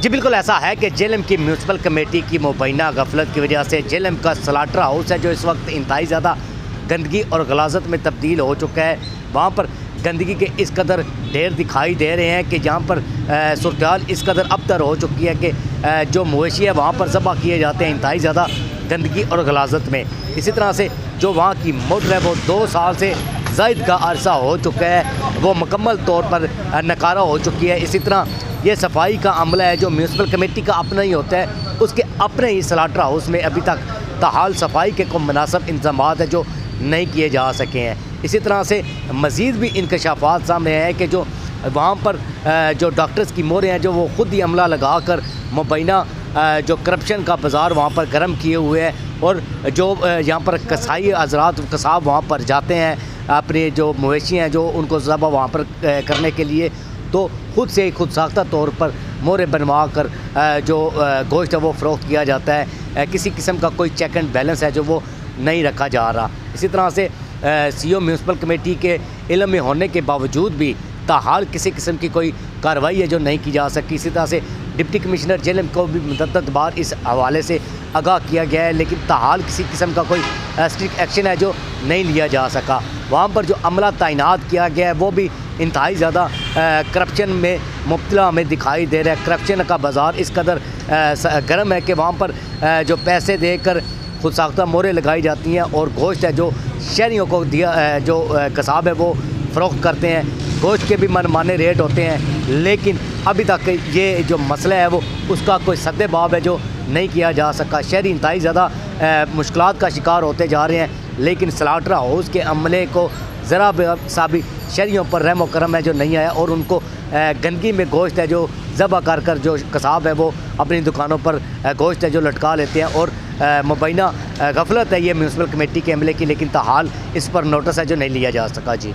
जी बिल्कुल ऐसा है कि जेएलएम की म्यूनसिपल कमेटी की मुबैना गफलत की वजह से जेएलएम का स्लाटर हाउस है जो इस वक्त इंतहाई ज़्यादा गंदगी और गलाजत में तब्दील हो चुका है। वहाँ पर गंदगी के इस कदर ढेर दिखाई दे रहे हैं कि जहाँ पर सूरत इस कदर अबतर हो चुकी है कि जो मवेशी है वहाँ पर ज़बह किए जाते हैं इंतहाई ज़्यादा गंदगी और गलाजत में। इसी तरह से जो वहाँ की मोटर है वो 2 साल से ज़ायद का अरसा हो चुका है, वो मुकम्मल तौर पर नकारा हो चुकी है। इसी तरह ये सफाई का अमला है जो म्यूनसिपल कमेटी का अपना ही होता है, उसके अपने ही स्लाटर हाउस में अभी तक ताहाल सफाई के कोई मुनासिब इंतजाम है जो नहीं किए जा सके हैं। इसी तरह से मज़ीद भी इंकशाफात सामने आए हैं कि जो वहाँ पर जो डॉक्टर्स की मोहरें हैं जो वो ख़ुद ही अमला लगा कर मुबैना जो करप्शन का बाज़ार वहाँ पर गर्म किए हुए हैं और जो यहाँ पर कसाई हज़रात कसाब वहाँ पर जाते हैं अपने जो मवेशी हैं जो उनको ज़बह वहाँ पर करने के लिए, तो खुद से खुद साख्ता तौर पर मोहरें बनवा कर जो गोश्त है वो फ़रोख्त किया जाता है। किसी किस्म का कोई चेक एंड बैलेंस है जो वो नहीं रखा जा रहा। इसी तरह से सीओ म्यूनसिपल कमेटी के इल्म में होने के बावजूद भी ताहाल किसी किस्म की कोई कार्रवाई है जो नहीं की जा सकी। इसी तरह से डिप्टी कमिश्नर जेएलएम को भी मुतअद्दिद बार इस हवाले से आगाह किया गया है, लेकिन ताहाल किसी किस्म का कोई स्ट्रिक्ट एक्शन है जो नहीं लिया जा सका। वहाँ पर जो अमला तैनात किया गया है वो भी इंतहाई ज़्यादा करप्शन में मुब्तला हमें दिखाई दे रहा है। करप्शन का बाज़ार इस कदर गर्म है कि वहाँ पर जो पैसे देकर खुद साख्ता मोहरें लगाई जाती हैं और गोश्त है जो शहरियों को दिया जो कसाब है वो फ़रोख्त करते हैं। गोश्त के भी मनमाने रेट होते हैं, लेकिन अभी तक ये जो मसला है वो उसका कोई सद्देबाब है जो नहीं किया जा सका। शहरी इंतहाई ज़्यादा मुश्किलात का शिकार होते जा रहे हैं, लेकिन स्लाटर हाउस के अमले को ज़रा सा भी शहरियों पर रहम करम है जो नहीं आया और उनको गंदगी में गोश्त है जो ज़बह कर कर जो कसाब है वो अपनी दुकानों पर गोश्त है जो लटका लेते हैं। और मुबैना गफलत है ये म्यूनसिपल कमेटी के अमले की, लेकिन ताहाल इस पर नोटिस है जो नहीं लिया जा सका। जी।